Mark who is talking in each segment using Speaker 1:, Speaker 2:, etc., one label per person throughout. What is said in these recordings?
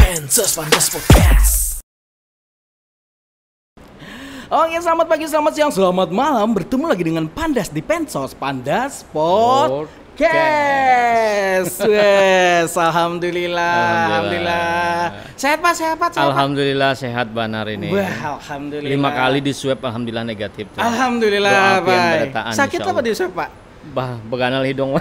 Speaker 1: Pansos Podcast. Oke, selamat pagi, selamat siang, selamat malam. Bertemu lagi dengan Pandas di Pansos Podcast. Wes, alhamdulillah. Sehat Pak, sehat Pak.
Speaker 2: Alhamdulillah sehat Banar ini.
Speaker 1: Wah, alhamdulillah.
Speaker 2: 5 kali di swab, alhamdulillah negatif.
Speaker 1: Alhamdulillah, Pak. Sakit apa di swab, Pak?
Speaker 2: Beganal hidung.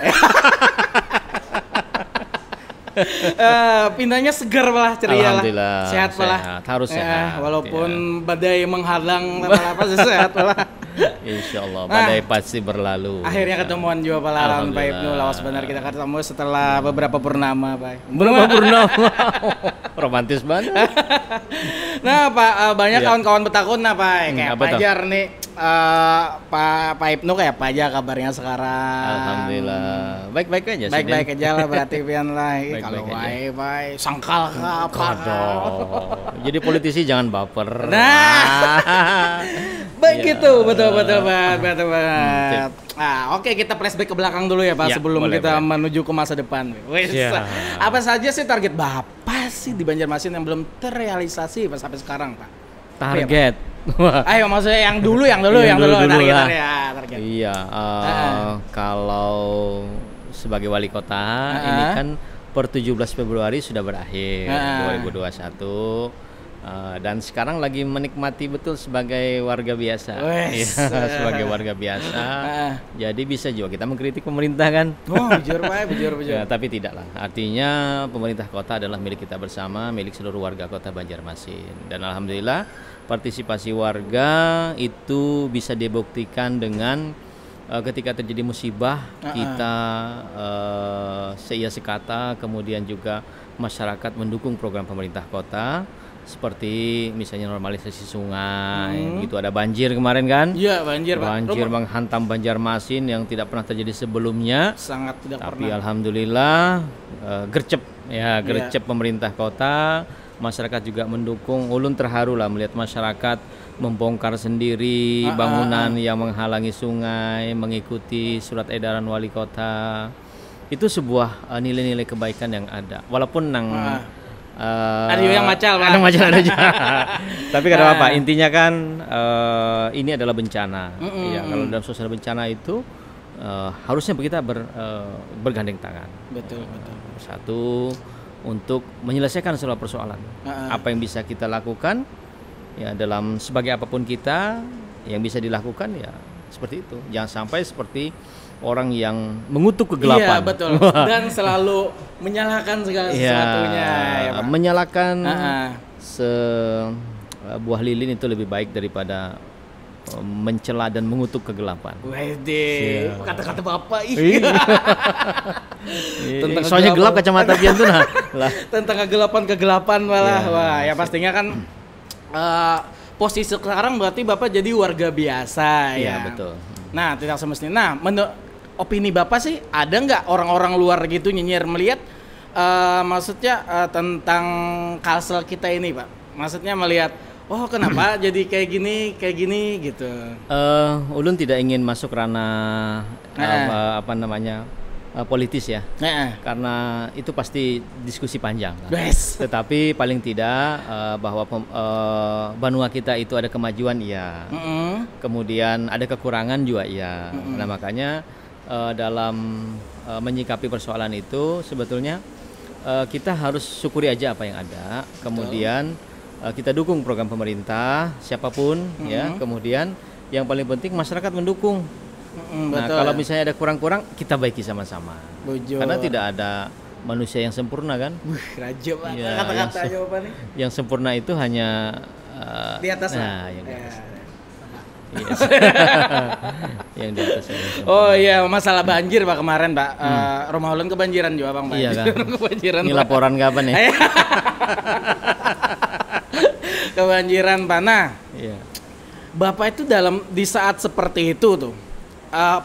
Speaker 1: Pindahnya segar malah, ceria lah.
Speaker 2: Alhamdulillah.
Speaker 1: Sehat malah.
Speaker 2: Harus sehat.
Speaker 1: Walaupun badai menghadang apa sehat malah.
Speaker 2: Insyaallah badai pasti berlalu.
Speaker 1: Akhirnya ketemuan juga Pak Laran, Pak Ibnu. Lawas benar kita ketemu setelah beberapa purnama, Pak.
Speaker 2: Beberapa purnama. Romantis banget.
Speaker 1: Nah, Pak, banyak kawan-kawan Betakun Pak. Kayak Pajar nih. Pak Ibnu kayak apa aja kabarnya sekarang?
Speaker 2: Alhamdulillah. Baik-baik aja sih.
Speaker 1: Baik-baik aja lah berarti pian lah. Kalau baik-baik sangkal apa?
Speaker 2: Jadi politisi jangan baper.
Speaker 1: Nah. Baik gitu, betul banget. Oke, kita flashback ke belakang dulu ya Pak, sebelum kita menuju ke masa depan. Apa saja sih target Bapak sih di Banjarmasin yang belum terrealisasi sampai sekarang, Pak?
Speaker 2: Target.
Speaker 1: Ayo maksudnya yang dulu target.
Speaker 2: Iya, kalau sebagai wali kota ini kan per 17 Februari sudah berakhir 2021. Dan sekarang lagi menikmati betul sebagai warga biasa. Sebagai warga biasa. Jadi bisa juga kita mengkritik pemerintah kan.
Speaker 1: Bujur Pak, bujur.
Speaker 2: Ya, tapi tidaklah. Artinya pemerintah kota adalah milik kita bersama, milik seluruh warga kota Banjarmasin. Dan alhamdulillah partisipasi warga itu bisa dibuktikan dengan ketika terjadi musibah kita seia sekata, kemudian juga masyarakat mendukung program pemerintah kota. Seperti misalnya normalisasi sungai, gitu ada banjir kemarin kan?
Speaker 1: Iya, banjir
Speaker 2: menghantam Banjarmasin yang tidak pernah terjadi sebelumnya.
Speaker 1: Sangat tidak pernah.
Speaker 2: Tapi alhamdulillah gercep pemerintah kota, masyarakat juga mendukung. Ulun terharu lah melihat masyarakat membongkar sendiri bangunan yang menghalangi sungai, mengikuti surat edaran wali kota. Itu sebuah nilai-nilai kebaikan yang ada. Walaupun
Speaker 1: ada yang macal, Pak.
Speaker 2: Ada macal ada juga. Tapi kata apa? Intinya kan ini adalah bencana. Ya, kalau dalam suasana bencana itu harusnya kita bergandeng tangan.
Speaker 1: Betul.
Speaker 2: Satu, untuk menyelesaikan seluruh persoalan. Apa yang bisa kita lakukan? Ya, dalam sebagai apapun kita yang bisa dilakukan ya seperti itu. Jangan sampai seperti orang yang mengutuk kegelapan.
Speaker 1: Iya, betul. Dan selalu menyalahkan segala sesuatunya. Ya, Pak.
Speaker 2: Menyalahkan sebuah lilin itu lebih baik daripada mencela dan mengutuk kegelapan.
Speaker 1: Wede, kata-kata Bapak
Speaker 2: soalnya gelap kacamata pian tuh lah.
Speaker 1: Tentang kegelapan malah. Wah, ya pastinya kan posisi sekarang berarti Bapak jadi warga biasa ya.
Speaker 2: Iya, betul.
Speaker 1: Nah, tidak semestinya. Nah, menurut opini Bapak sih, ada nggak orang-orang luar gitu nyinyir melihat maksudnya tentang kalsel kita ini, Pak? Maksudnya melihat, oh kenapa jadi kayak gini gitu.
Speaker 2: Ulun tidak ingin masuk ranah politis ya. Karena itu pasti diskusi panjang. Tetapi paling tidak bahwa Banua kita itu ada kemajuan iya. Kemudian ada kekurangan juga iya. Nah, makanya dalam menyikapi persoalan itu sebetulnya kita harus syukuri aja apa yang ada. Kemudian kita dukung program pemerintah siapapun ya. Kemudian yang paling penting masyarakat mendukung. Nah, kalau misalnya ada kurang-kurang kita baiki sama-sama. Karena tidak ada manusia yang sempurna kan?
Speaker 1: Raja banget kata-kata jawabannya.
Speaker 2: Yang sempurna itu hanya
Speaker 1: di atas.
Speaker 2: Nah, yang di atas. Yang di atas.
Speaker 1: Oh iya, masalah banjir Pak kemarin Pak. Rumah ulun kebanjiran juga Bang.
Speaker 2: Iya kan?
Speaker 1: Kebanjiran.
Speaker 2: Ini laporan kapan ya?
Speaker 1: Kebanjiran Pak. Nah, Bapak itu di saat seperti itu tuh,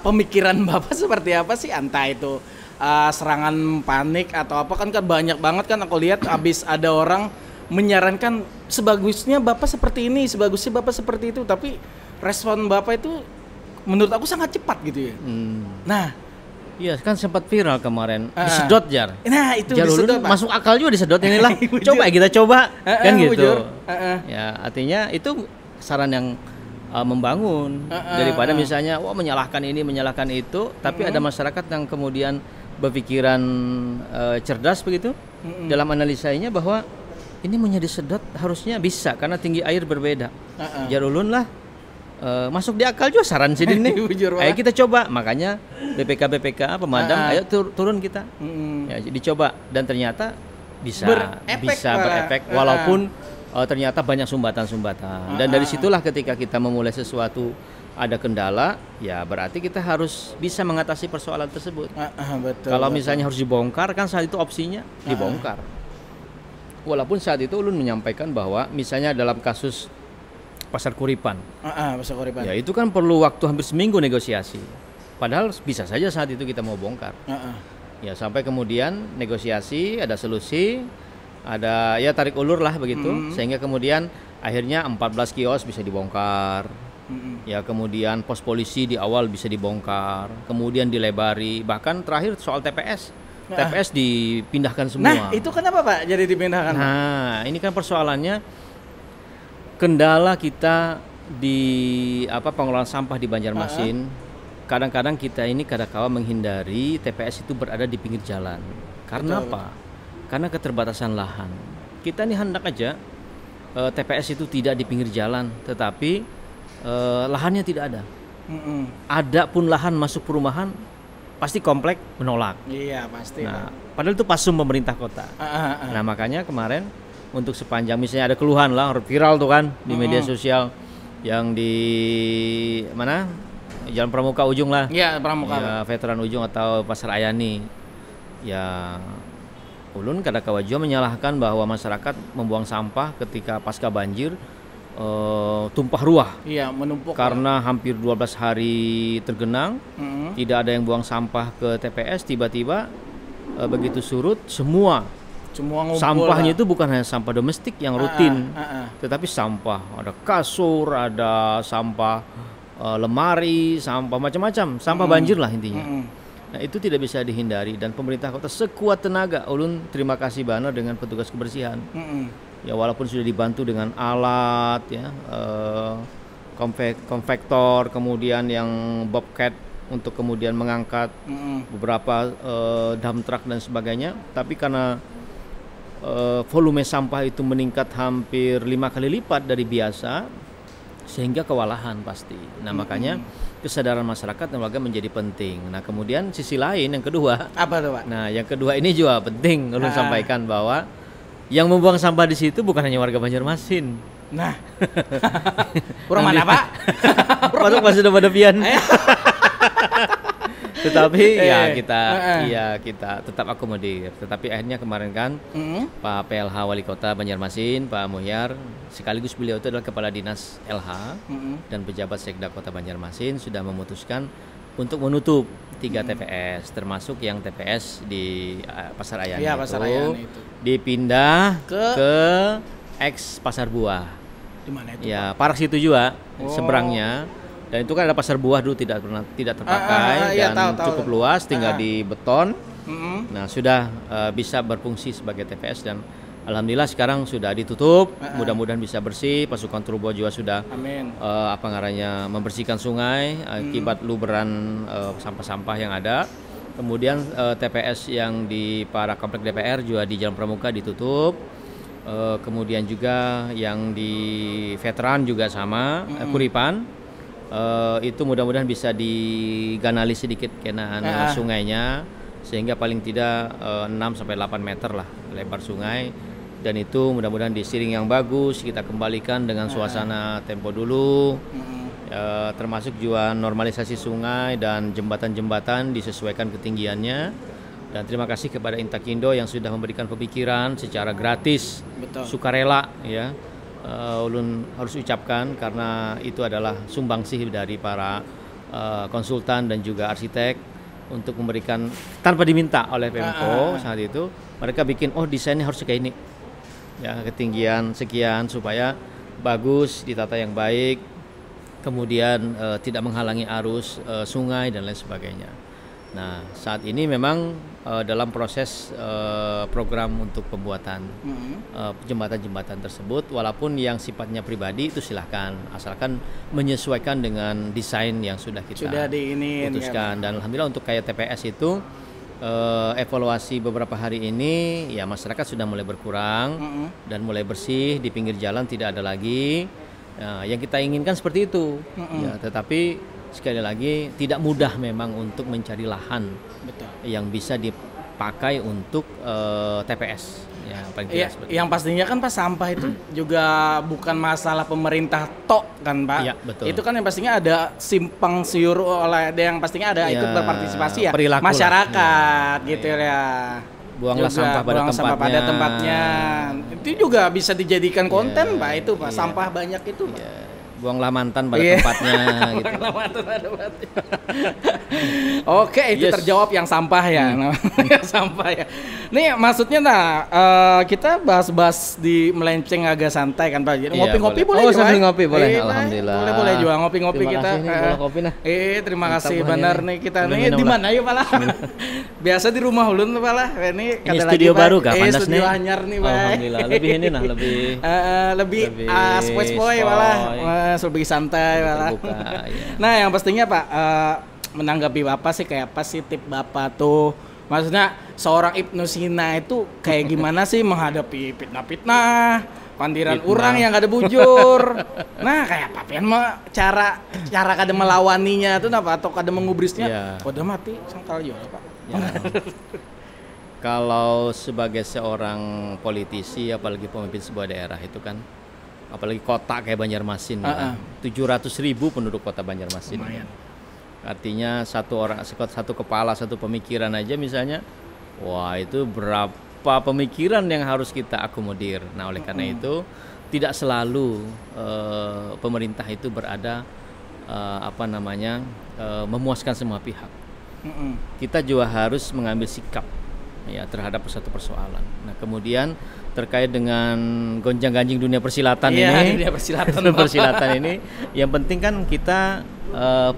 Speaker 1: pemikiran Bapak seperti apa sih? Entah itu serangan panik atau apa kan banyak banget kan aku lihat habis ada orang menyarankan sebagusnya Bapak seperti ini, sebagusnya Bapak seperti itu, tapi respon Bapak itu menurut aku sangat cepat gitu ya. Nah,
Speaker 2: Iya, kan sempat viral kemarin. Disedot Jar.
Speaker 1: Nah, itu
Speaker 2: Jar
Speaker 1: disedot,
Speaker 2: Ulun masuk akal juga disedot inilah. Coba kita coba kan gitu. Ya, artinya itu saran yang membangun daripada misalnya menyalahkan ini, menyalahkan itu, tapi ada masyarakat yang kemudian berpikiran cerdas begitu dalam analisanya bahwa ini menjadi sedot harusnya bisa karena tinggi air berbeda. Jar Ulun lah masuk di akal juga saran sini nih. Ayo kita coba, makanya BPK pemadam ayo turun kita. Ya, dicoba dan ternyata bisa berefek walaupun ternyata banyak sumbatan-sumbatan. Dan dari situlah ketika kita memulai sesuatu ada kendala, ya berarti kita harus bisa mengatasi persoalan tersebut.
Speaker 1: Betul,
Speaker 2: kalau misalnya harus dibongkar kan saat itu opsinya dibongkar. Walaupun saat itu Ulun menyampaikan bahwa misalnya dalam kasus Pasar Kuripan.
Speaker 1: Pasar Kuripan.
Speaker 2: Ya itu kan perlu waktu hampir seminggu negosiasi. Padahal bisa saja saat itu kita mau bongkar. Ya sampai kemudian negosiasi, ada solusi, ada ya tarik ulur lah begitu, sehingga kemudian akhirnya 14 kios bisa dibongkar. Ya kemudian pos polisi di awal bisa dibongkar, kemudian dilebari, bahkan terakhir soal TPS. TPS dipindahkan semua.
Speaker 1: Nah, itu kenapa Pak jadi dipindahkan?
Speaker 2: Nah, ini kan persoalannya kendala kita di pengelolaan sampah di Banjarmasin. Kadang-kadang kita ini kadang-kala menghindari TPS itu berada di pinggir jalan. Karena apa? Karena keterbatasan lahan. Kita ini hendak aja TPS itu tidak di pinggir jalan, tetapi lahannya tidak ada. Ada pun lahan masuk perumahan, pasti komplek menolak.
Speaker 1: Iya pasti.
Speaker 2: Nah, padahal itu pasum pemerintah kota. Nah makanya kemarin untuk sepanjang misalnya ada keluhan lah viral tuh kan di media sosial yang di mana Jalan Pramuka Ujung lah.
Speaker 1: Iya Pramuka.
Speaker 2: Ya, Veteran Ujung atau Pasar Ayani. Ya Ulun kadang-kadang juga menyalahkan bahwa masyarakat membuang sampah ketika pasca banjir tumpah ruah.
Speaker 1: Iya, menumpuk.
Speaker 2: Karena hampir 12 hari tergenang, tidak ada yang buang sampah ke TPS, tiba-tiba begitu surut semua sampahnya itu bukan hanya sampah domestik yang rutin, tetapi sampah ada kasur, ada sampah lemari, sampah macam-macam, sampah banjir lah intinya. Nah, itu tidak bisa dihindari dan pemerintah kota sekuat tenaga. Ulun terima kasih banget dengan petugas kebersihan. Ya walaupun sudah dibantu dengan alat ya, konvektor, kemudian yang bobcat untuk kemudian mengangkat beberapa dump truck dan sebagainya, tapi karena volume sampah itu meningkat hampir 5 kali lipat dari biasa, sehingga kewalahan pasti. Nah makanya kesadaran masyarakat dan warga menjadi penting. Nah kemudian sisi lain yang kedua,
Speaker 1: apa tuh Pak?
Speaker 2: Nah yang kedua ini juga penting ulun sampaikan bahwa yang membuang sampah di situ bukan hanya warga Banjarmasin.
Speaker 1: Nah, kurang mana Pak?
Speaker 2: Masuk masih pada pian. Tetapi kita tetap akomodir. Tetapi akhirnya kemarin kan Pak PLH Wali Kota Banjarmasin, Pak Muhyar, sekaligus beliau itu adalah Kepala Dinas LH dan pejabat Sekda Kota Banjarmasin sudah memutuskan untuk menutup 3 TPS, termasuk yang TPS di Pasar Ayani, itu dipindah ke ex Pasar Buah.
Speaker 1: Di mana itu?
Speaker 2: Ya, Parak situ juga seberangnya. Dan itu kan ada pasar buah dulu tidak terpakai dan cukup luas, tinggal di beton. Nah sudah bisa berfungsi sebagai TPS dan alhamdulillah sekarang sudah ditutup. Mudah-mudahan bisa bersih. Pasukan Turbo juga sudah membersihkan sungai akibat luberan sampah-sampah yang ada. Kemudian TPS yang di para komplek DPR juga di Jalan Pramuka ditutup. Kemudian juga yang di Veteran juga sama, Kuripan. Itu mudah-mudahan bisa diganali sedikit kenaan sungainya sehingga paling tidak 6-8 meter lah lebar sungai, dan itu mudah-mudahan disiring yang bagus, kita kembalikan dengan suasana tempo dulu, termasuk juga normalisasi sungai dan jembatan-jembatan disesuaikan ketinggiannya. Dan terima kasih kepada Intakindo yang sudah memberikan pemikiran secara gratis, sukarela ya. Ulun harus ucapkan karena itu adalah sumbangsih dari para konsultan dan juga arsitek untuk memberikan tanpa diminta oleh Pemko saat itu, mereka bikin desainnya harus kayak ini ya, ketinggian sekian supaya bagus, ditata yang baik, kemudian tidak menghalangi arus sungai dan lain sebagainya. Nah, saat ini memang dalam proses program untuk pembuatan jembatan-jembatan tersebut, walaupun yang sifatnya pribadi itu silahkan, asalkan menyesuaikan dengan desain yang sudah kita putuskan. Dan alhamdulillah untuk kayak TPS itu evaluasi beberapa hari ini, ya masyarakat sudah mulai berkurang dan mulai bersih, di pinggir jalan tidak ada lagi. Nah, yang kita inginkan seperti itu, ya, tetapi sekali lagi tidak mudah memang untuk mencari lahan yang bisa dipakai untuk TPS. Ya,
Speaker 1: yang pastinya kan Pak, sampah itu juga bukan masalah pemerintah tok kan Pak.
Speaker 2: Ya, betul.
Speaker 1: Itu kan yang pastinya ada simpang siur oleh yang pastinya ada ikut berpartisipasi ya masyarakat gitu ya.
Speaker 2: Buanglah sampah pada tempatnya.
Speaker 1: Itu juga bisa dijadikan konten Pak itu Pak. Sampah banyak itu Pak.
Speaker 2: Buanglah mantan pada tempatnya gitu.
Speaker 1: Oke, itu terjawab yang sampah ya. Sampah ya. Nih maksudnya kita bahas-bahas di melenceng agak santai kan Pak. Ngopi-ngopi boleh juga.
Speaker 2: Sambil ngopi boleh. Alhamdulillah.
Speaker 1: Boleh juga ngopi-ngopi kita.
Speaker 2: Kopi nah.
Speaker 1: Terima kasih benar nih kita nih di mana yuk Pak lah. Biasa di rumah ulun Pak lah. Ini
Speaker 2: studio baru kah Pandas
Speaker 1: studio anyar nih Pak.
Speaker 2: Alhamdulillah. Lebih ini nah
Speaker 1: lebih spoi-spoi Pak lah. Lebih santai malah. Nah, yang pastinya Pak, menanggapi Bapak sih kayak apa sih tip Bapak tuh? Maksudnya seorang Ibnu Sina itu kayak gimana sih menghadapi fitnah-fitnah, pandiran orang yang gak ada bujur. Nah, kayak apa pian mah cara kada melawaninya tuh apa atau kada mengubrisnya? Udah mati sangkal juga Pak.
Speaker 2: Kalau sebagai seorang politisi apalagi pemimpin sebuah daerah itu kan, apalagi kota kayak Banjarmasin, 700.000 penduduk kota Banjarmasin.
Speaker 1: Lumayan.
Speaker 2: Artinya satu kepala, satu pemikiran aja misalnya, wah itu berapa pemikiran yang harus kita akomodir. Nah oleh karena itu tidak selalu pemerintah itu berada memuaskan semua pihak. Kita juga harus mengambil sikap ya terhadap satu persoalan. Nah kemudian terkait dengan gonjang-ganjing dunia persilatan ini, yang penting kan kita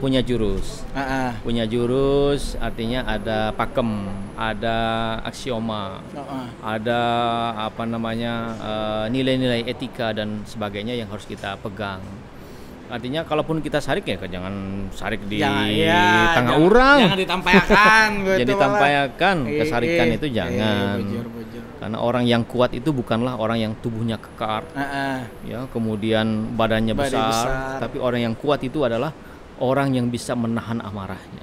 Speaker 2: punya jurus. Punya jurus artinya ada pakem, ada aksioma, ada nilai-nilai etika dan sebagainya yang harus kita pegang. Artinya kalaupun kita sarik ya jangan sarik di tengah orang.
Speaker 1: Jangan ditampayakan gitu.
Speaker 2: Jadi tampayakan, kesarikan itu jangan. Karena orang yang kuat itu bukanlah orang yang tubuhnya kekar. Ya, kemudian badannya besar, tapi orang yang kuat itu adalah orang yang bisa menahan amarahnya.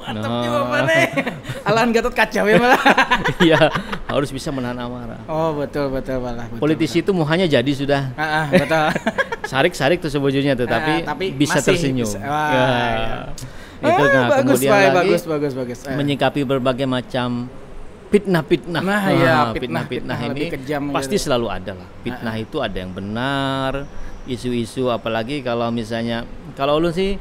Speaker 1: Mantap jawabannya. Alahan Gatot Kaca ya malah.
Speaker 2: Iya, harus bisa menahan amarah.
Speaker 1: Oh, betul malah.
Speaker 2: Politisi itu muhanya jadi sudah.
Speaker 1: Betul.
Speaker 2: Sarik tuh sebujurnya tuh, tapi bisa tersenyum. Itu
Speaker 1: kemudian lagi bagus.
Speaker 2: Menyikapi berbagai macam fitnah-fitnah. Fitnah ini pasti selalu ada lah. Fitnah itu ada yang benar, isu-isu apalagi kalau misalnya ulun sih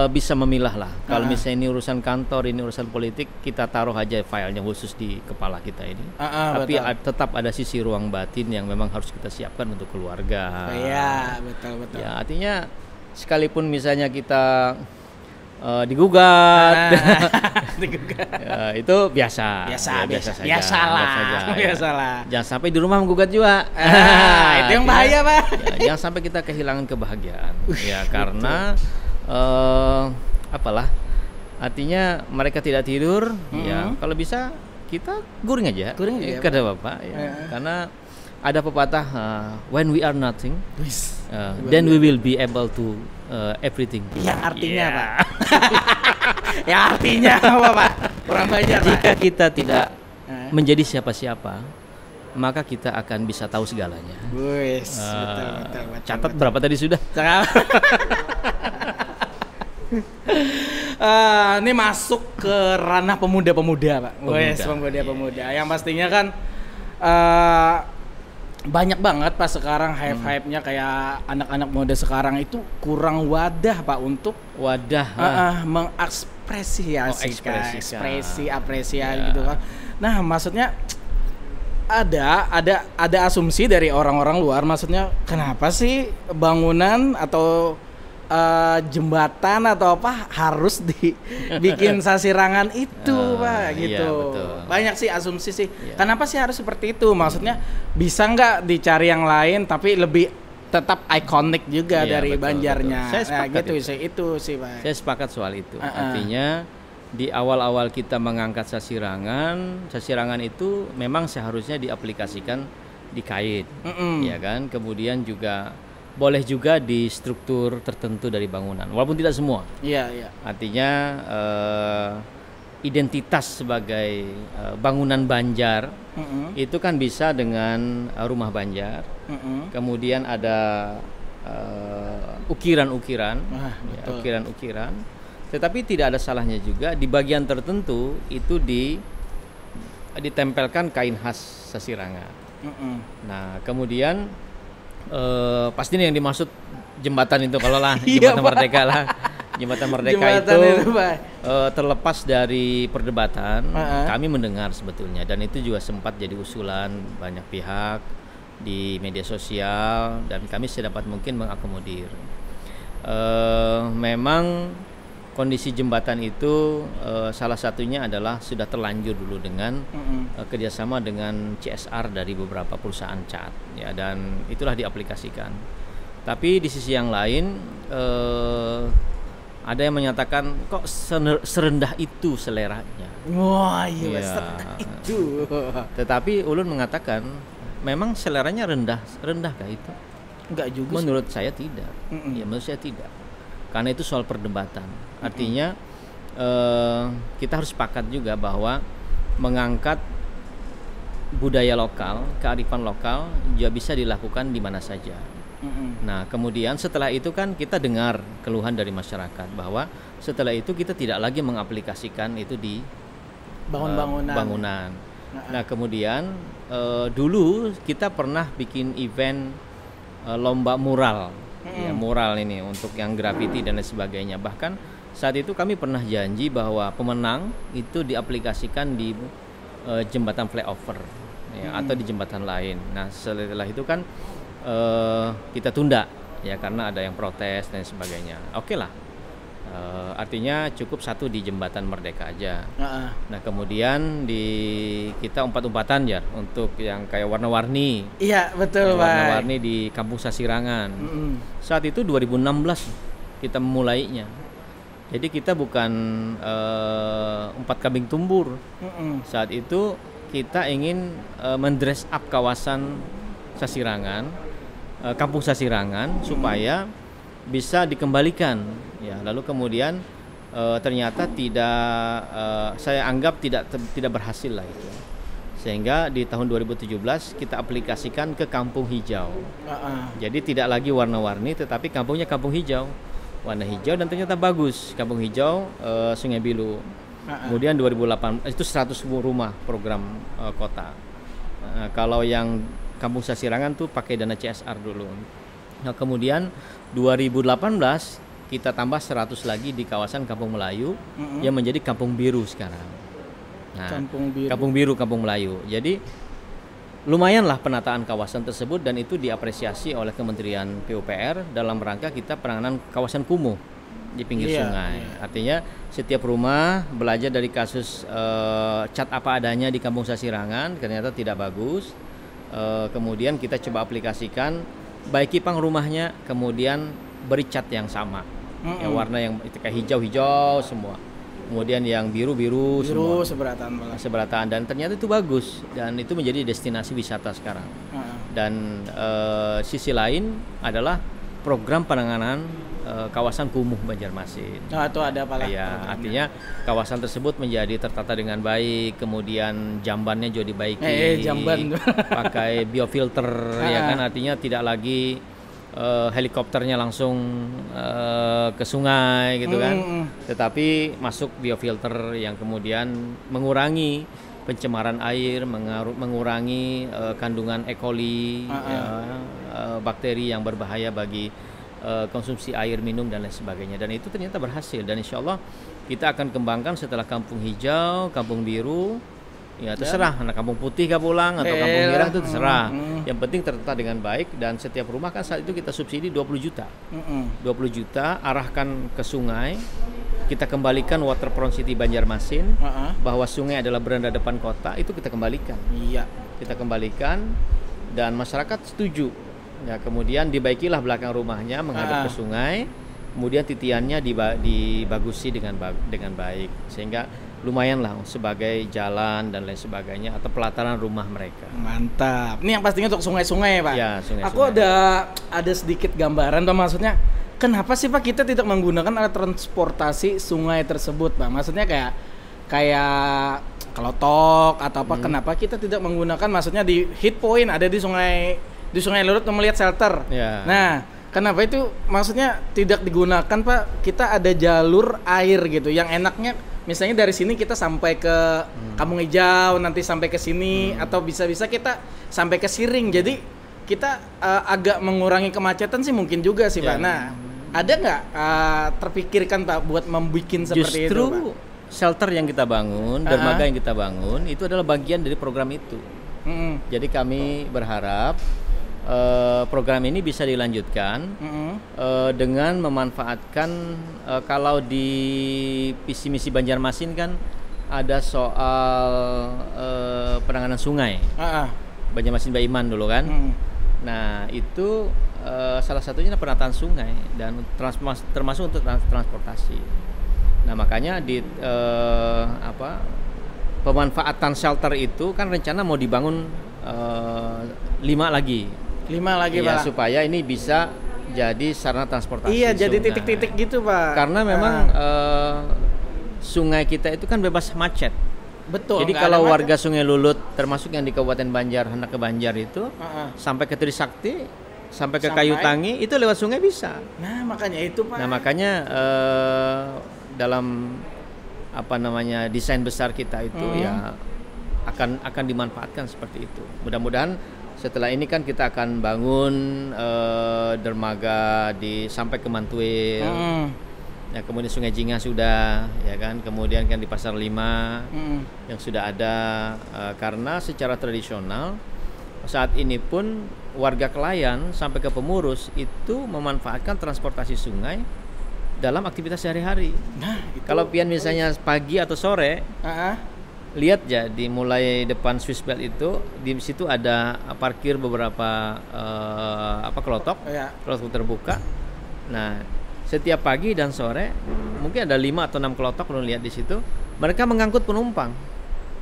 Speaker 2: bisa memilah lah. Kalau misalnya ini urusan kantor, ini urusan politik, kita taruh aja filenya khusus di kepala kita ini. Tapi tetap ada sisi ruang batin yang memang harus kita siapkan untuk keluarga.
Speaker 1: Iya, betul.
Speaker 2: Ya, artinya sekalipun misalnya kita digugat, ya, itu biasa saja.
Speaker 1: Biasalah.
Speaker 2: Jangan sampai di rumah menggugat juga.
Speaker 1: Itu yang bahaya Pak.
Speaker 2: Ya, jangan sampai kita kehilangan kebahagiaan. Ya karena artinya mereka tidak tidur. Ya kalau bisa kita guring aja. Kata Bapak. Ya. Karena ada pepatah when we are nothing, then we will be able to everything.
Speaker 1: Ya artinya Pak. Ya artinya apa Pak? Kurang banyak.
Speaker 2: Jika kita tidak menjadi siapa-siapa, maka kita akan bisa tahu segalanya.
Speaker 1: Betul.
Speaker 2: Catat berapa tadi sudah?
Speaker 1: Ini masuk ke ranah pemuda-pemuda Pak. Pemuda. Yang pastinya kan banyak banget Pak sekarang hype-nya kayak anak-anak muda sekarang itu kurang wadah Pak untuk mengekspresiasi gitu kan. Nah, maksudnya ada asumsi dari orang-orang luar, maksudnya kenapa sih bangunan atau jembatan atau apa harus dibikin sasirangan itu, Pak, gitu.
Speaker 2: Iya, betul.
Speaker 1: Banyak sih asumsi sih. Iya. Kenapa sih harus seperti itu? Maksudnya bisa nggak dicari yang lain tapi lebih tetap ikonik juga dari betul, Banjarnya.
Speaker 2: Betul. Saya sepakat
Speaker 1: gitu sih, itu sih, Pak.
Speaker 2: Saya sepakat soal itu. Artinya di awal-awal kita mengangkat sasirangan itu memang seharusnya diaplikasikan di kait, ya kan? Kemudian juga boleh juga di struktur tertentu dari bangunan, walaupun tidak semua.
Speaker 1: Iya, iya.
Speaker 2: Artinya identitas sebagai bangunan Banjar itu kan bisa dengan rumah Banjar. Kemudian ada ukiran-ukiran, ukiran-ukiran. Tetapi tidak ada salahnya juga di bagian tertentu itu ditempelkan kain khas Sasirangan. Nah, kemudian pasti yang dimaksud jembatan itu kalau lah jembatan Merdeka lah. Jembatan Merdeka itu terlepas dari perdebatan, kami mendengar sebetulnya, dan itu juga sempat jadi usulan banyak pihak di media sosial, dan kami sedapat mungkin mengakomodir. Memang kondisi jembatan itu salah satunya adalah sudah terlanjur dulu dengan kerjasama dengan CSR dari beberapa perusahaan cat, ya, dan itulah diaplikasikan. Tapi di sisi yang lain ada yang menyatakan kok serendah itu seleranya.
Speaker 1: Wah, iya, serendah itu.
Speaker 2: Tetapi ulun mengatakan memang seleranya rendahkah itu?
Speaker 1: Enggak juga.
Speaker 2: Menurut saya tidak. Ya, menurut saya tidak. Karena itu soal perdebatan. Artinya kita harus sepakat juga bahwa mengangkat budaya lokal, kearifan lokal juga bisa dilakukan di mana saja. Nah, kemudian setelah itu kan kita dengar keluhan dari masyarakat bahwa setelah itu kita tidak lagi mengaplikasikan itu di bangunan. Nah, kemudian dulu kita pernah bikin event lomba mural. Ya, mural ini untuk yang graffiti dan lain sebagainya. Bahkan saat itu kami pernah janji bahwa pemenang itu diaplikasikan di jembatan flyover, ya, atau di jembatan lain. Nah, setelah itu kan kita tunda, ya, karena ada yang protes dan sebagainya. Oke lah, artinya cukup satu di jembatan Merdeka aja. Nah, kemudian kita umpat-umpatan ya untuk yang kayak warna-warni.
Speaker 1: Iya, betul, Pak.
Speaker 2: Warna-warni di Kampung Sasirangan. Saat itu 2016 kita memulainya. Jadi kita bukan umpat kambing tumbur. Saat itu kita ingin mendress up kawasan Sasirangan, Kampung Sasirangan, supaya bisa dikembalikan, ya. Lalu kemudian ternyata saya anggap tidak berhasil lah itu, sehingga di tahun 2017 kita aplikasikan ke kampung hijau. Jadi tidak lagi warna-warni, tetapi kampungnya kampung hijau, warna hijau, dan ternyata bagus. Kampung hijau Sungai Bilu. Kemudian 2008 itu 100 rumah program kota. Kalau yang Kampung Sasirangan tuh pakai dana CSR dulu. Nah, kemudian 2018 kita tambah 100 lagi di kawasan Kampung Melayu, yang menjadi Kampung Biru sekarang. Nah, Kampung Biru, Kampung Melayu. Jadi lumayanlah penataan kawasan tersebut, dan itu diapresiasi oleh Kementerian PUPR dalam rangka kita penanganan kawasan kumuh di pinggir sungai. Artinya setiap rumah belajar dari kasus cat apa adanya di Kampung Sasirangan, ternyata tidak bagus. Kemudian kita coba aplikasikan, baiki pang rumahnya, kemudian beri cat yang sama, yang warna yang kayak hijau-hijau semua, kemudian yang biru semua, seberatan, dan ternyata itu bagus, dan itu menjadi destinasi wisata sekarang. Dan sisi lain adalah program penanganan kawasan kumuh Banjarmasin.
Speaker 1: Nah, itu ada apa lah?
Speaker 2: Ya, artinya kawasan tersebut menjadi tertata dengan baik, kemudian jambannya juga dibaiki, jamban pakai biofilter, ya kan, artinya tidak lagi helikopternya langsung ke sungai gitu kan, tetapi masuk biofilter yang kemudian mengurangi pencemaran air, mengurangi kandungan E. coli, bakteri yang berbahaya bagi konsumsi air minum dan lain sebagainya. Dan itu ternyata berhasil, dan insya Allah kita akan kembangkan setelah Kampung Hijau, Kampung Biru, Ya terserah, anak Kampung Putih kah pulang atau Kampung Hirang itu terserah. Yang penting tertata dengan baik, dan setiap rumah kan saat itu kita subsidi 20 juta. 20 juta arahkan ke sungai. Kita kembalikan Waterfront City Banjarmasin, bahwa sungai adalah beranda depan kota, itu kita kembalikan.
Speaker 1: Iya.
Speaker 2: Kita kembalikan dan masyarakat setuju. Ya, kemudian dibaikilah belakang rumahnya menghadap ke sungai. Kemudian titiannya dibagusi dengan baik, sehingga lumayan lah sebagai jalan dan lain sebagainya atau pelataran rumah mereka.
Speaker 1: Mantap. Ini yang pastinya untuk sungai-sungai, Pak.
Speaker 2: Ya, sungai-sungai.
Speaker 1: Aku ada sedikit gambaran, Pak. Maksudnya, kenapa sih, Pak, kita tidak menggunakan alat transportasi sungai tersebut, Pak? Maksudnya kayak kelotok atau apa? Kenapa kita tidak menggunakan? Maksudnya di hit point ada di Sungai Lerut melihat shelter.
Speaker 2: Ya.
Speaker 1: Nah, kenapa itu maksudnya tidak digunakan, Pak? Kita ada jalur air gitu yang enaknya. Misalnya dari sini kita sampai ke Kampung Hijau, nanti sampai ke sini, atau bisa-bisa kita sampai ke Siring. Jadi kita agak mengurangi kemacetan sih mungkin juga sih, Pak. Nah, ada nggak terpikirkan, Pak, buat membuat seperti itu, Pak?
Speaker 2: Justru shelter yang kita bangun, dermaga yang kita bangun, itu adalah bagian dari program itu. Jadi kami berharap program ini bisa dilanjutkan dengan memanfaatkan kalau di visi misi Banjarmasin kan ada soal penanganan sungai. Banjarmasin Baiman dulu kan. Nah, itu salah satunya penataan sungai dan termasuk untuk transportasi. Nah, makanya di pemanfaatan shelter itu kan rencana mau dibangun 5 lagi.
Speaker 1: 5 lagi,
Speaker 2: ya,
Speaker 1: Pak.
Speaker 2: supaya ini bisa jadi sarana transportasi.
Speaker 1: Iya, jadi titik-titik gitu, Pak.
Speaker 2: Karena memang sungai kita itu kan bebas macet.
Speaker 1: Betul.
Speaker 2: Jadi kalau warga Sungai Lulut, termasuk yang di Kabupaten Banjar, hendak ke Banjar itu, sampai ke Trisakti, sampai ke Kayu Tangi, itu lewat sungai bisa.
Speaker 1: Nah, makanya itu, Pak.
Speaker 2: Nah, makanya dalam desain besar kita itu ya akan dimanfaatkan seperti itu. Mudah-mudahan setelah ini kan kita akan bangun dermaga sampai ke Mantuil. Ya, kemudian Sungai Jingah sudah, ya kan. Kemudian kan di Pasar 5 yang sudah ada, karena secara tradisional saat ini pun warga Kelayan sampai ke Pemurus itu memanfaatkan transportasi sungai dalam aktivitas sehari-hari. Nah, kalau pian misalnya pagi atau sore, lihat ya, mulai depan Swiss Bell itu, di situ ada parkir beberapa kelotok terbuka. Nah, setiap pagi dan sore mungkin ada 5 atau 6 kelotok, lu lihat di situ. Mereka mengangkut penumpang.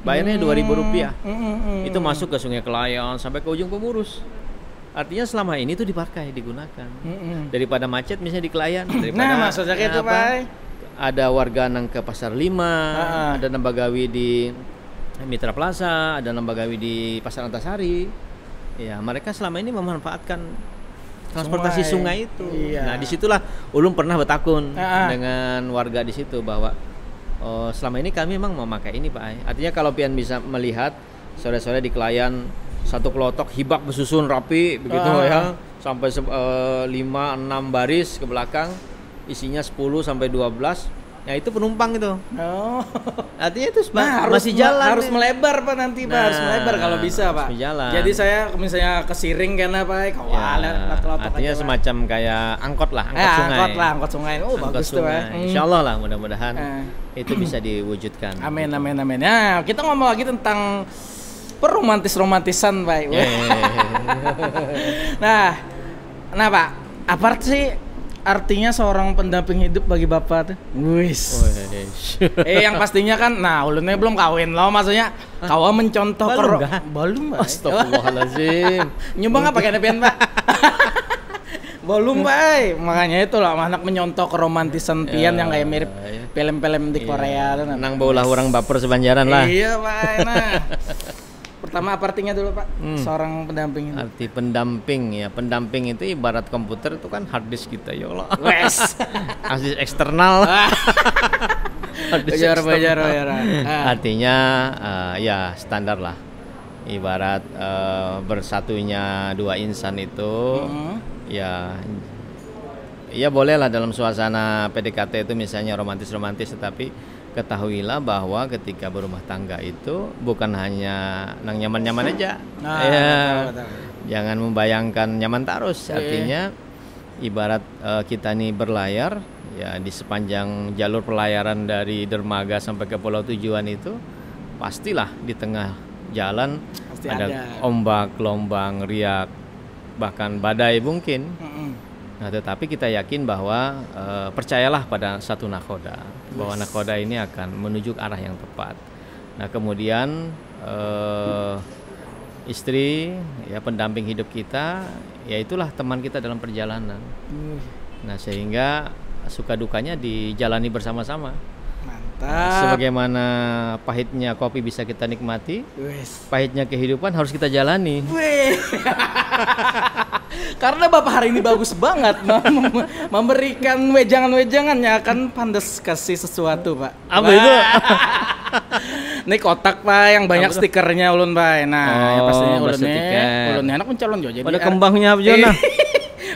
Speaker 2: Bayarnya Rp2.000. Itu masuk ke Sungai Kelayan sampai ke ujung Pemurus. Artinya selama ini tuh digunakan. Daripada macet misalnya di Kelayan, daripada
Speaker 1: maksudnya itu, Pak.
Speaker 2: Ada warga nang ke Pasar 5, ada Nambagawi di Mitra Plaza, ada Nambagawi di Pasar Antasari. Ya, mereka selama ini memanfaatkan transportasi sungai itu. Iya. Nah, disitulah ulun pernah bertakun dengan warga di situ bahwa selama ini kami memang memakai ini, Pak. Artinya kalau pian bisa melihat sore-sore di Kelayan satu kelotok hibak bersusun rapi begitu ya, sampai 5-6 baris ke belakang. Isinya 10 sampai 12. Ya, itu penumpang itu. Artinya itu masih jalan.
Speaker 1: Harus melebar, Pak, nanti, Pak. Harus melebar kalau bisa, Pak.
Speaker 2: Jalan.
Speaker 1: Jadi saya misalnya ke Siring karena, Pak,
Speaker 2: artinya semacam kayak angkot lah,
Speaker 1: angkot sungai. Oh, angkot bagus sungai.
Speaker 2: Tuh, Pak. Insyaallah lah, mudah-mudahan itu bisa diwujudkan.
Speaker 1: Amin. Nah, kita ngomong lagi tentang peromantisan, Pak. Nah, Pak, apa sih artinya seorang pendamping hidup bagi Bapak tuh? Yang pastinya kan, ulunnya belum kawin loh, maksudnya kawa mencontoh belum, Pak.
Speaker 2: Astagfirullahaladzim.
Speaker 1: Nyumbang apa kayaknya, Pak? Belum, Pak. Makanya itu lah, anak menyontoh keromantisan pian yang kayak mirip film-film di Korea tuh.
Speaker 2: Nang baulah orang baper sebanjaran lah.
Speaker 1: Iya, Pak. Nah, pertama apa artinya dulu, Pak? Seorang pendamping itu.
Speaker 2: Arti pendamping ya, pendamping itu ibarat komputer itu kan hard disk kita, ya Allah. Hard disk eksternal.
Speaker 1: Bajar.
Speaker 2: Artinya ya standar lah. Ibarat bersatunya dua insan itu ya bolehlah dalam suasana PDKT itu misalnya romantis, tetapi ketahuilah bahwa ketika berumah tangga itu bukan hanya nang nyaman-nyaman aja.
Speaker 1: Betul.
Speaker 2: Jangan membayangkan nyaman terus. Artinya ibarat kita nih berlayar ya di sepanjang jalur pelayaran dari dermaga sampai ke pulau tujuan itu pastilah di tengah jalan pasti ada ombak, gelombang, riak, bahkan badai mungkin. Nah, tetapi kita yakin bahwa percayalah pada satu nakhoda, bahwa nakhoda ini akan menuju ke arah yang tepat. Nah, kemudian istri ya pendamping hidup kita, ya itulah teman kita dalam perjalanan. Nah, sehingga suka dukanya dijalani bersama-sama. Mantap. Sebagaimana pahitnya kopi bisa kita nikmati, pahitnya kehidupan harus kita jalani.
Speaker 1: Karena Bapak hari ini bagus banget memberikan wejangan-wejangannya, akan pantas kasih sesuatu, Pak.
Speaker 2: Apa itu?
Speaker 1: Ini kotak, Pak, yang banyak stikernya ulun, Pak. Nah, ya pastinya ulunnya anak mencalon juga jadi.
Speaker 2: Ada kembangnya apa Jona?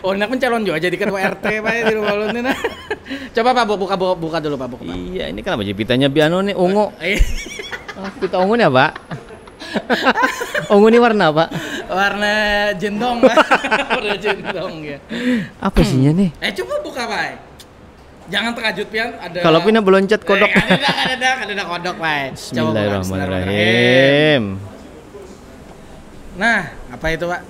Speaker 1: Oh, anak mencalon juga jadi ketua RT, Pak, di rumah ulun ini. Coba Pak buka dulu, Pak, buka.
Speaker 2: Iya, ini kenapa pitanya biano nih ungu. Pita ungu nih, Pak. Ungu ini warna apa?
Speaker 1: Warna jendong, Pak. Warna jendong ya.
Speaker 2: Apa isinya nih?
Speaker 1: Coba buka, Pak. Jangan terkejut, Pian. Ada.
Speaker 2: Kalau Pina beloncat kodok.
Speaker 1: Ada kodok, Pak.
Speaker 2: Bismillahirrahmanirrahim.
Speaker 1: Nah, apa itu, Pak?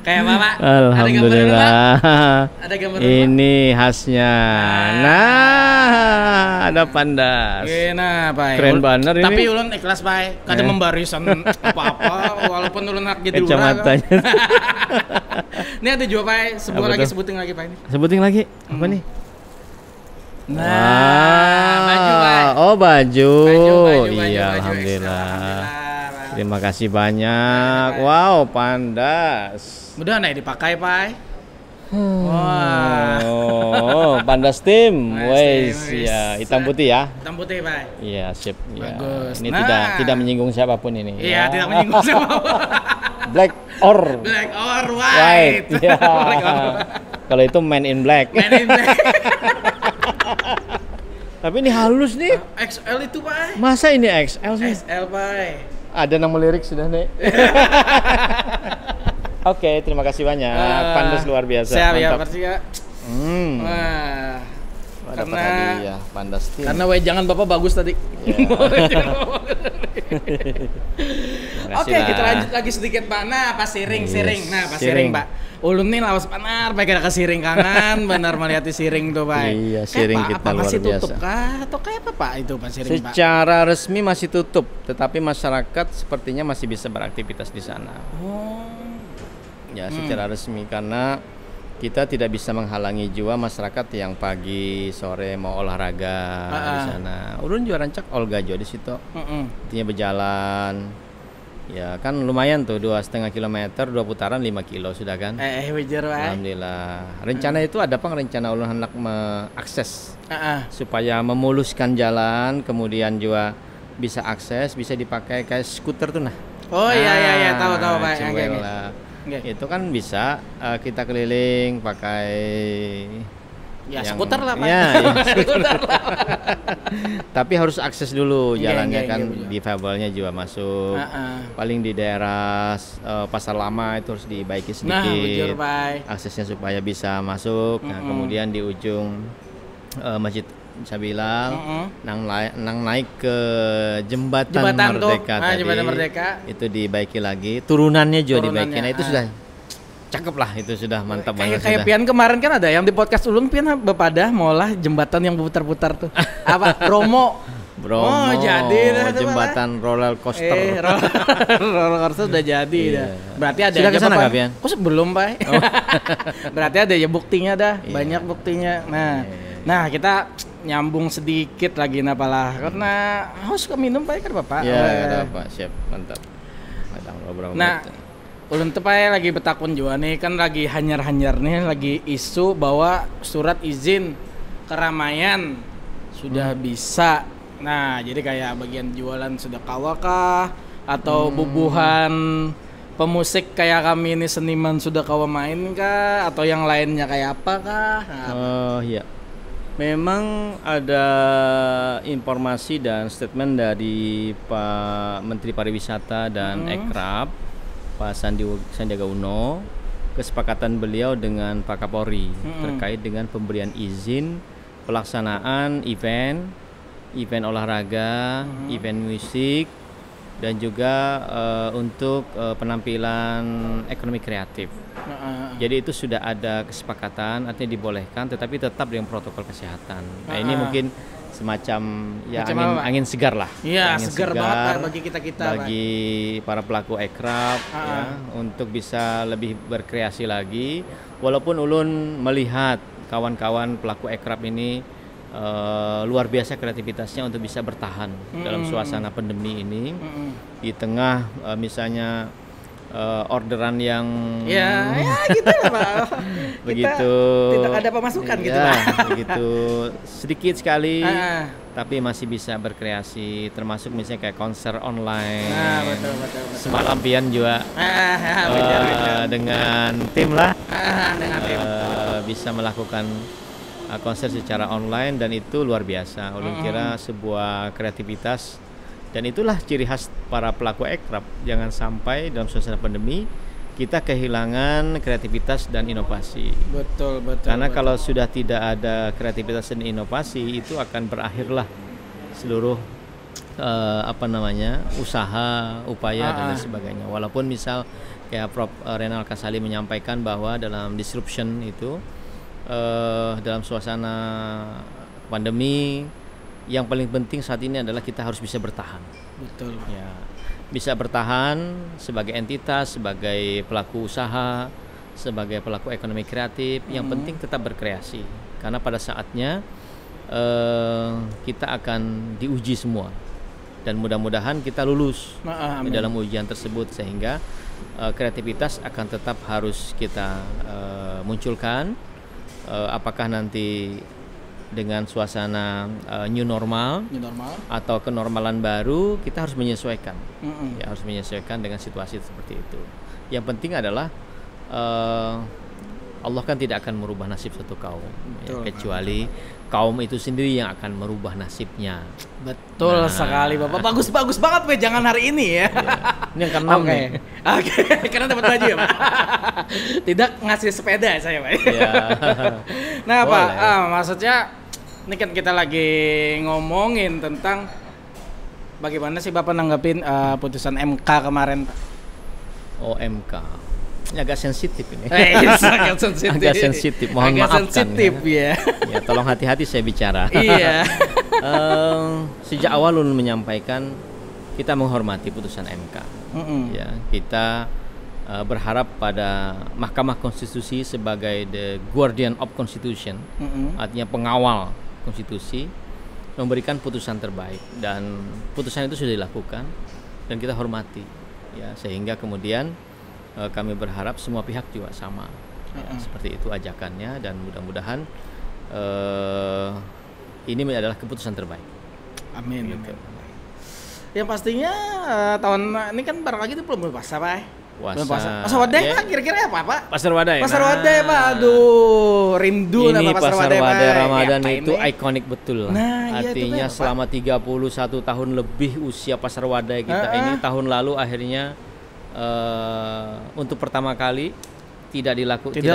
Speaker 1: Kayak apa, Pak?
Speaker 2: Alhamdulillah.
Speaker 1: Ada gambar.
Speaker 2: Ini khasnya. Nah, ada pandas.
Speaker 1: Nah, Pak.
Speaker 2: Keren banget ini.
Speaker 1: Tapi ulun ikhlas, Pak. Kada membarisan apa-apa walaupun ulun hak gitu.
Speaker 2: Kacamatanya.
Speaker 1: Ini ada juga, Pak. Sebutin lagi, Pak, ini.
Speaker 2: Sebutin lagi. Apa nih?
Speaker 1: Nah, baju, Pak.
Speaker 2: Oh, baju.
Speaker 1: Iya,
Speaker 2: alhamdulillah. Terima kasih banyak. Wow, pandas.
Speaker 1: Mudah nih dipakai, Pak.
Speaker 2: Wah. Oh, pandas tim. Wes, ya, hitam putih ya.
Speaker 1: Hitam putih, Pak.
Speaker 2: Iya, sip.
Speaker 1: Bagus.
Speaker 2: Ini tidak menyinggung siapapun ini.
Speaker 1: Iya, tidak menyinggung siapapun.
Speaker 2: Black or
Speaker 1: white.
Speaker 2: Ya. Kalau itu Man in Black.
Speaker 1: Man in Black.
Speaker 2: Tapi ini halus nih.
Speaker 1: XL itu, Pak.
Speaker 2: Masa ini XL sih?
Speaker 1: XL, Pak.
Speaker 2: Ada yang melirik sudah nih. Oke, terima kasih banyak. Pandas luar biasa.
Speaker 1: Siap ya, makasih ya.
Speaker 2: Wah, karena ya, pandas tim.
Speaker 1: Karena wejangan Bapak bagus tadi.
Speaker 2: Yeah.
Speaker 1: Oke, kita lanjut lagi sedikit, Pak. Nah, pas siring. Nah, pas siring, Pak. Ulun nih lawas panar, pakai ke siring kangen, benar melihat siring tuh, Pak.
Speaker 2: Iya, siring
Speaker 1: kita
Speaker 2: luar biasa.
Speaker 1: Masih tutup kah atau kayak apa, Pak, itu Pak siring, Pak?
Speaker 2: Secara resmi masih tutup, tetapi masyarakat sepertinya masih bisa beraktivitas di sana. Ya, secara resmi, karena kita tidak bisa menghalangi juga masyarakat yang pagi sore mau olahraga di sana. Ulun juga rancak olga juga di situ. Artinya berjalan. Ya kan lumayan tuh 2,5 kilometer, 2 putaran 5 kilo sudah kan.
Speaker 1: Wajar, Pak.
Speaker 2: Alhamdulillah. Rencana itu ada apa? Rencana ulun hendak mengakses supaya memuluskan jalan, kemudian juga bisa akses, bisa dipakai kayak skuter tuh nah.
Speaker 1: Oh iya tahu Pak.
Speaker 2: Itu kan bisa kita keliling pakai
Speaker 1: skuter lah, Pak.
Speaker 2: Ya, skuter lah. Tapi harus akses dulu jalannya kan, difabelnya juga masuk. Paling di daerah Pasar Lama itu harus dibaiki sedikit. Aksesnya supaya bisa masuk. Nah, kemudian di ujung Masjid Sabilal, nang naik ke jembatan Merdeka tadi.
Speaker 1: Jembatan Merdeka.
Speaker 2: Itu dibaiki lagi, turunannya juga dibaiki. Nah, itu sudah cakep lah, itu sudah mantap banget.
Speaker 1: Kayak Pian kemarin kan ada yang di podcast Ulun, Pian bepadah maulah jembatan yang putar-putar tuh. Apa? Bromo. Oh, jadi
Speaker 2: jembatan roller coaster.
Speaker 1: Roller coaster udah jadi dah. Berarti ada
Speaker 2: sudah kesana nggak, Pian?
Speaker 1: Kok sebelum, Pak? Berarti ada ya buktinya dah, banyak buktinya. Nah, kita nyambung sedikit lagi napalah karena haus ke minum, Pak, kan Bapak.
Speaker 2: Iya, ada apa? Siap, mantap.
Speaker 1: Nah, ulun tuh, Pak, lagi betakun juga nih, kan lagi hanyar-hanyar nih, lagi isu bahwa surat izin keramaian sudah bisa. Nah, jadi kayak bagian jualan sudah kawakah atau bubuhan pemusik kayak kami ini seniman sudah kawa main kah atau yang lainnya kayak apa kah?
Speaker 2: Oh iya. Memang ada informasi dan statement dari Pak Menteri Pariwisata dan Ekrab, Pak Sandiaga Uno, kesepakatan beliau dengan Pak Kapolri terkait dengan pemberian izin pelaksanaan event olahraga, event musik, dan juga untuk penampilan ekonomi kreatif. Jadi itu sudah ada kesepakatan, artinya dibolehkan, tetapi tetap dengan protokol kesehatan. Nah ini mungkin semacam ya angin segar lah.
Speaker 1: Iya, segar banget bagi kita
Speaker 2: bagi para pelaku ekrab ya, untuk bisa lebih berkreasi lagi. Walaupun ulun melihat kawan-kawan pelaku ekrab ini luar biasa kreativitasnya untuk bisa bertahan dalam suasana pandemi ini, di tengah misalnya orderan yang
Speaker 1: ya gitu lah Pak.
Speaker 2: Begitu
Speaker 1: tidak ada pemasukan gitu
Speaker 2: ya,
Speaker 1: Pak.
Speaker 2: Begitu sedikit sekali tapi masih bisa berkreasi, termasuk misalnya kayak konser online.
Speaker 1: Betul.
Speaker 2: Semalam Pian juga dengan tim lah
Speaker 1: dengan tim
Speaker 2: bisa melakukan konser secara online, dan itu luar biasa. Ulun kira sebuah kreativitas, dan itulah ciri khas para pelaku ekrab. Jangan sampai dalam suasana pandemi kita kehilangan kreativitas dan inovasi.
Speaker 1: Betul.
Speaker 2: Karena kalau sudah tidak ada kreativitas dan inovasi, itu akan berakhirlah seluruh usaha, upaya dan lain sebagainya. Walaupun misal kayak Prof. Renal Kasali menyampaikan bahwa dalam disruption itu dalam suasana pandemi, yang paling penting saat ini adalah kita harus bisa bertahan.
Speaker 1: Betul.
Speaker 2: Ya, bisa bertahan sebagai entitas, sebagai pelaku usaha, sebagai pelaku ekonomi kreatif. Yang penting tetap berkreasi, karena pada saatnya kita akan diuji semua, dan mudah-mudahan kita lulus di dalam ujian tersebut, sehingga kreativitas akan tetap harus kita munculkan. Apakah nanti dengan suasana new normal atau kenormalan baru, kita harus menyesuaikan. Ya, harus menyesuaikan dengan situasi seperti itu. Yang penting adalah Allah kan tidak akan merubah nasib satu kaum, ya, kecuali kaum itu sendiri yang akan merubah nasibnya.
Speaker 1: Betul sekali Bapak. Bagus banget Pak, jangan hari ini ya.
Speaker 2: Ini yang keenam nih.
Speaker 1: Oke. Karena dapat baju ya Pak. Tidak ngasih sepeda saya Pak.
Speaker 2: Ya.
Speaker 1: Nah Pak, maksudnya ini kan kita lagi ngomongin tentang bagaimana sih Bapak nanggapin putusan MK kemarin Pak?
Speaker 2: Oh, MK. Ini agak sensitif ini.
Speaker 1: Agak sensitif.
Speaker 2: Mohon maafkan.
Speaker 1: Sensitif ya.
Speaker 2: Ya, tolong hati-hati saya bicara.
Speaker 1: Iya.
Speaker 2: Sejak awal ulun menyampaikan kita menghormati putusan MK. Ya, kita berharap pada Mahkamah Konstitusi sebagai the guardian of Constitution, artinya pengawal konstitusi, memberikan putusan terbaik, dan putusan itu sudah dilakukan dan kita hormati. Ya, sehingga kemudian kami berharap semua pihak juga sama, ya, seperti itu ajakannya, dan mudah-mudahan ini adalah keputusan terbaik.
Speaker 1: Amin. Yang pastinya tahun ini kan barang lagi itu belum puasa Pak. Pasar Wadai Pak, kira-kira apa Pak?
Speaker 2: Pasar Wadai Pak,
Speaker 1: aduh rindu
Speaker 2: ini
Speaker 1: nama Pasar Wadai
Speaker 2: Ramadan ya, itu ikonik betul.
Speaker 1: Nah,
Speaker 2: artinya itu selama 31 tahun lebih usia Pasar Wadai kita ini, tahun lalu akhirnya untuk pertama kali tidak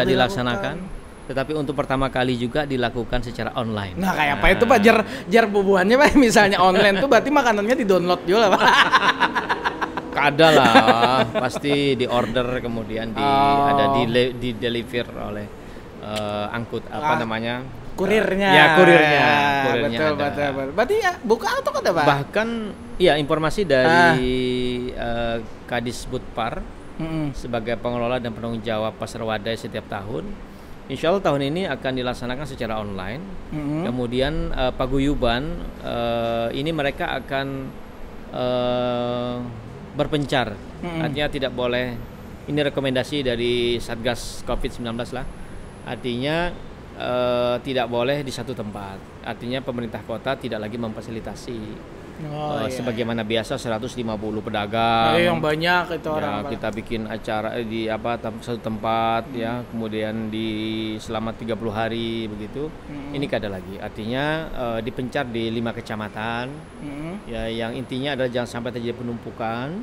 Speaker 2: dilaksanakan, tetapi untuk pertama kali juga dilakukan secara online.
Speaker 1: Nah, kayak apa itu Pak? Jar bubuhannya Pak, misalnya online tuh berarti makanannya di-download juga Pak.
Speaker 2: Ada lah, pasti di order kemudian di deliver oleh angkut namanya?
Speaker 1: Kurirnya.
Speaker 2: Ya, kurirnya
Speaker 1: betul. Berarti ya buka atau ada Pak?
Speaker 2: Bahkan ya informasi dari Kadis Budpar sebagai pengelola dan penanggung jawab Pasar Wadai setiap tahun, insya Allah tahun ini akan dilaksanakan secara online. Kemudian paguyuban ini mereka akan berpencar, artinya tidak boleh, ini rekomendasi dari Satgas COVID-19 lah, artinya tidak boleh di satu tempat, artinya pemerintah kota tidak lagi memfasilitasi Sebagaimana biasa 150 pedagang.
Speaker 1: Yang banyak itu orang.
Speaker 2: Kita bikin acara di satu tempat ya, kemudian selama 30 hari begitu. Ini kada lagi. Artinya dipencar di 5 kecamatan. Ya, yang intinya adalah jangan sampai terjadi penumpukan.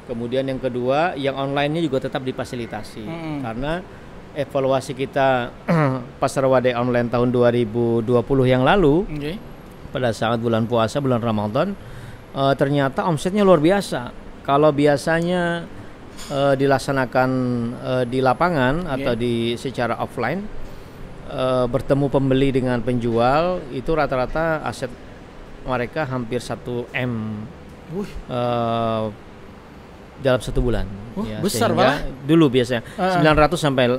Speaker 2: Kemudian yang kedua, yang online-nya juga tetap difasilitasi. Karena evaluasi kita Pasar Wadai online tahun 2020 yang lalu. Pada saat bulan puasa, bulan Ramadan, ternyata omsetnya luar biasa. Kalau biasanya dilaksanakan di lapangan atau secara offline, bertemu pembeli dengan penjual, itu rata-rata aset mereka hampir 1 M dalam 1 bulan.
Speaker 1: Besar banget.
Speaker 2: Dulu biasanya 900 sampai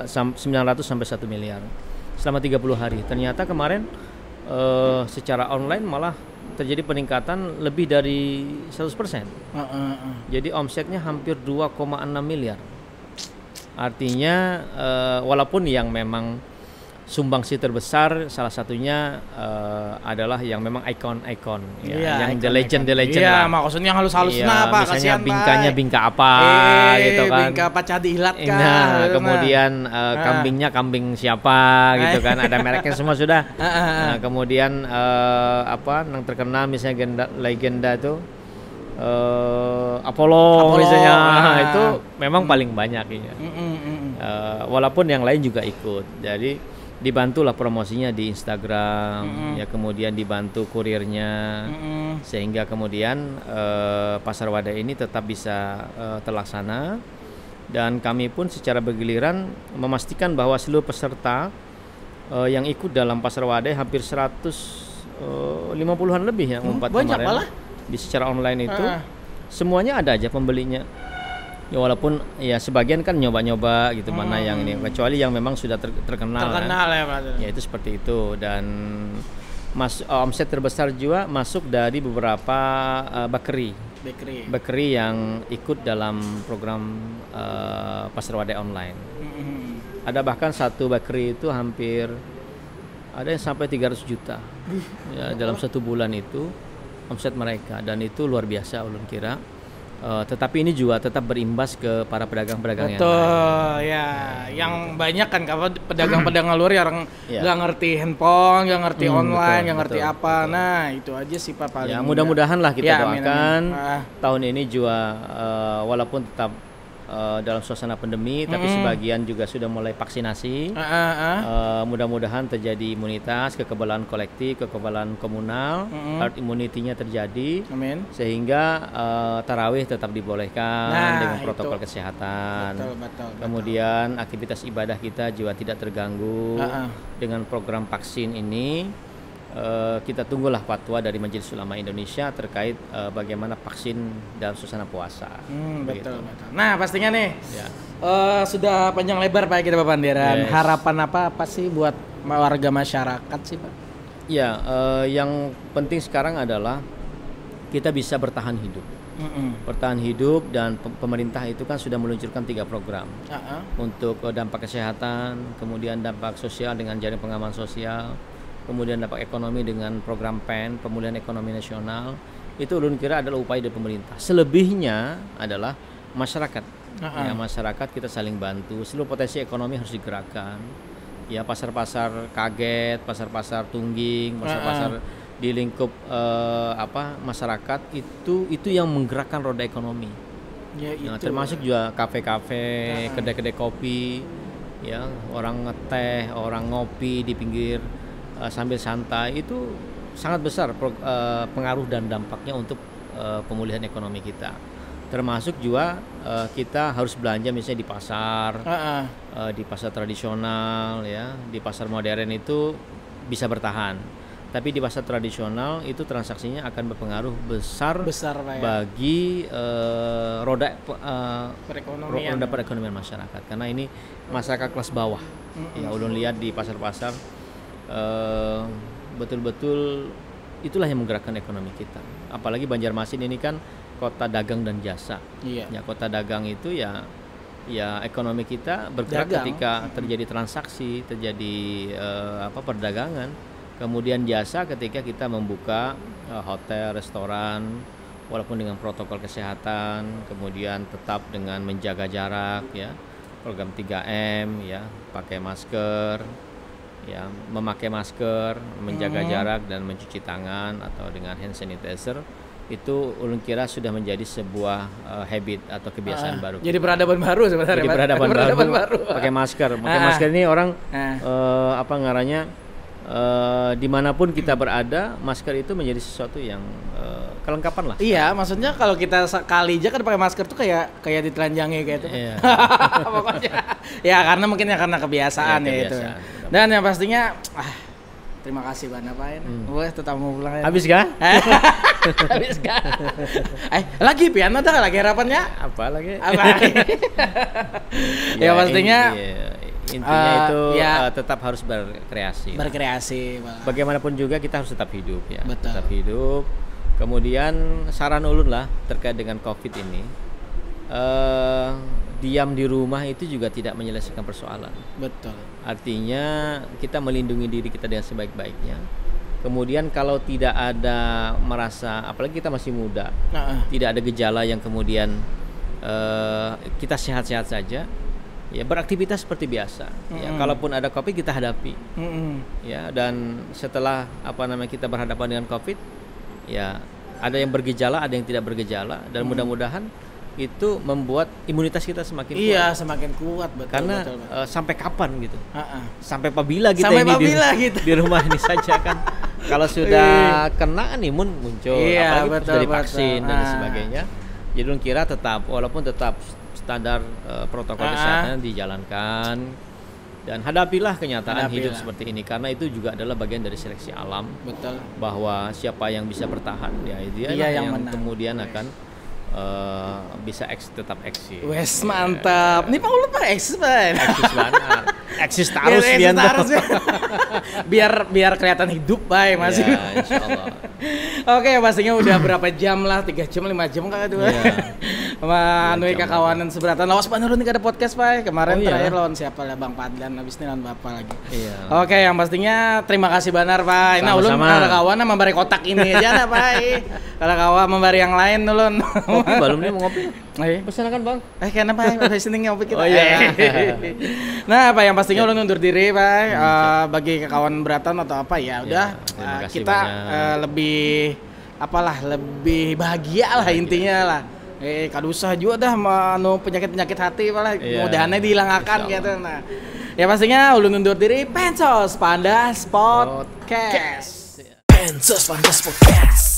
Speaker 2: 1 miliar selama 30 hari. Ternyata kemarin secara online malah terjadi peningkatan lebih dari 100%. Jadi omsetnya hampir 2,6 miliar. Artinya walaupun yang memang sumbangsi terbesar salah satunya adalah yang memang ikon-ikon yang the legend
Speaker 1: lah. Maksudnya yang halus-halus apa
Speaker 2: misalnya bingkanya bingka apa gitu kan.
Speaker 1: Bingka apa cadilat kan.
Speaker 2: Nah, kemudian kambingnya kambing siapa gitu kan. Ada mereknya semua sudah. Nah, kemudian yang terkenal misalnya legenda itu Apollo misalnya. Itu memang paling banyak ya. Walaupun yang lain juga ikut. Jadi dibantulah promosinya di Instagram, ya kemudian dibantu kurirnya, sehingga kemudian Pasar Wadai ini tetap bisa terlaksana. Dan kami pun secara bergiliran memastikan bahwa seluruh peserta yang ikut dalam Pasar Wadai hampir 150-an lebih ya,
Speaker 1: banyak malah.
Speaker 2: Di secara online itu semuanya ada aja pembelinya. Ya walaupun ya sebagian kan nyoba-nyoba gitu mana yang ini, kecuali yang memang sudah terkenal kan.
Speaker 1: Ya Pak.
Speaker 2: Ya itu seperti itu. Dan omset terbesar juga masuk dari beberapa bakery yang ikut dalam program Pasar Wadai online. Ada bahkan satu bakery itu hampir ada yang sampai 300 juta ya dalam 1 bulan itu omset mereka, dan itu luar biasa ulun kira. Tetapi ini juga tetap berimbas ke para pedagang-pedagang yang lain.
Speaker 1: Yang banyak kan kalau pedagang-pedagang luar yang nggak ngerti handphone, nggak ngerti online, nggak ngerti apa. Betul. Nah itu aja sih Pak paling.
Speaker 2: Ya mudah-mudahan lah kita doakan
Speaker 1: amin.
Speaker 2: Tahun ini juga walaupun tetap dalam suasana pandemi, tapi sebagian juga sudah mulai vaksinasi. Mudah-mudahan terjadi imunitas, kekebalan kolektif, kekebalan komunal, herd immunity-nya terjadi.
Speaker 1: Amin.
Speaker 2: Sehingga tarawih tetap dibolehkan dengan protokol kesehatan.
Speaker 1: Betul.
Speaker 2: Kemudian aktivitas ibadah kita juga tidak terganggu dengan program vaksin ini. Kita tunggulah fatwa dari Majelis Ulama Indonesia terkait bagaimana vaksin dalam suasana puasa.
Speaker 1: Betul. Nah pastinya nih sudah panjang lebar Pak kita Pak Panderan. Harapan apa sih buat warga masyarakat sih Pak?
Speaker 2: Ya, yang penting sekarang adalah kita bisa bertahan hidup. Bertahan hidup, dan pemerintah itu kan sudah meluncurkan 3 program untuk dampak kesehatan, kemudian dampak sosial dengan jaring pengaman sosial, kemudian dampak ekonomi dengan program PEN, pemulihan ekonomi nasional. Itu ulun kira adalah upaya dari pemerintah. Selebihnya adalah masyarakat. Ya, masyarakat kita saling bantu. Seluruh potensi ekonomi harus digerakkan. Ya, pasar-pasar kaget, pasar-pasar tungging, pasar-pasar di lingkup masyarakat itu yang menggerakkan roda ekonomi. Termasuk juga kafe-kafe, kedai-kedai kopi, ya, orang ngeteh, orang ngopi di pinggir sambil santai. Itu sangat besar pengaruh dan dampaknya untuk pemulihan ekonomi kita. Termasuk juga kita harus belanja misalnya di pasar, di pasar tradisional, ya, di pasar modern itu bisa bertahan. Tapi di pasar tradisional itu transaksinya akan berpengaruh besar bagi roda perekonomian masyarakat. Karena ini masyarakat kelas bawah. Ya, ulun lihat di pasar-pasar betul-betul itulah yang menggerakkan ekonomi kita. Apalagi Banjarmasin ini kan kota dagang dan jasa. Ya, kota dagang itu ya ekonomi kita bergerak ketika terjadi transaksi, terjadi perdagangan. Kemudian jasa ketika kita membuka hotel, restoran, walaupun dengan protokol kesehatan, kemudian tetap dengan menjaga jarak ya, program 3M ya, pakai masker ya, memakai masker, menjaga jarak dan mencuci tangan atau dengan hand sanitizer. Itu ulun kira sudah menjadi sebuah habit atau kebiasaan baru.
Speaker 1: Jadi peradaban baru sebenarnya.
Speaker 2: Jadi peradaban baru. Pakai masker. Pakai masker ini orang apa ngarannya, dimanapun kita berada, masker itu menjadi sesuatu yang kelengkapan lah.
Speaker 1: Iya, maksudnya kalau kita sekali aja kan pakai masker tuh kayak ditelanjangi kayak itu.
Speaker 2: Iya.
Speaker 1: Pokoknya. Ya karena mungkin karena kebiasaan ya itu. Dan yang pastinya terima kasih Bana Pak. Wah, tetap mau pulang ya.
Speaker 2: Habis kah?
Speaker 1: Habis kah? Lagi piano ada lagi harapannya?
Speaker 2: Apa lagi?
Speaker 1: Ya pastinya
Speaker 2: intinya itu tetap harus berkreasi.
Speaker 1: Berkreasi.
Speaker 2: Bagaimanapun juga kita harus tetap hidup ya.
Speaker 1: Betul.
Speaker 2: Tetap hidup. Kemudian saran ulun lah terkait dengan COVID ini. Diam di rumah itu juga tidak menyelesaikan persoalan.
Speaker 1: Betul.
Speaker 2: Artinya kita melindungi diri kita dengan sebaik-baiknya. Kemudian kalau tidak ada merasa, apalagi kita masih muda, tidak ada gejala yang kemudian kita sehat-sehat saja, ya beraktivitas seperti biasa. Ya, kalaupun ada COVID kita hadapi. Ya, dan setelah kita berhadapan dengan COVID, ya ada yang bergejala, ada yang tidak bergejala, dan mudah-mudahan itu membuat imunitas kita semakin kuat.
Speaker 1: Iya, semakin kuat, betul.
Speaker 2: Karena
Speaker 1: betul.
Speaker 2: Sampai kapan gitu? Sampai apabila kita di rumah ini saja kan. Kalau sudah kena kan imun muncul, apalagi sudah divaksin dan sebagainya. Jadi kira tetap, walaupun tetap standar protokol kesehatan dijalankan, dan hadapilah kenyataan hidup seperti ini, karena itu juga adalah bagian dari seleksi alam.
Speaker 1: Betul.
Speaker 2: Bahwa siapa yang bisa bertahan, ya dia yang kemudian akan bisa tetap eksis.
Speaker 1: Wes mantap. Ini Pak Ulut Pak eksis Pak.
Speaker 2: Eksis banget. Eksis terus
Speaker 1: biar kelihatan hidup Pak masih.
Speaker 2: Ya, insyaallah.
Speaker 1: Oke, pastinya udah berapa jam lah, 3 jam 5 jam Kak itu. Iya. Sama kakawanan seberatan. Lawas Banurun nih ada podcast Pak. Kemarin terakhir lawan siapa lah Bang Padlan, habis ini lawan Bapak lagi. Iya. Oke, yang pastinya terima kasih Banar Pak. Nah, ulun kalau kawan membari kotak ini aja nah Pak. Kalau kawan membari yang lain ulun.
Speaker 2: Belum nih mau ngopi. Pesan kan Bang.
Speaker 1: Kenapa Pak? Sini ngopi kita. Oh iya. Nah, Pak yang pastinya ulun undur diri Pak. Bagi kawan beratan atau apa ya udah kita lebih bahagia lah intinya lah. Kada usah juga dah penyakit-penyakit hati malah mudahannya dihilangkan gitu. Nah, ya pastinya ulun undur diri. Pensos Pandas Podcast.
Speaker 3: Pensos Pandas Podcast.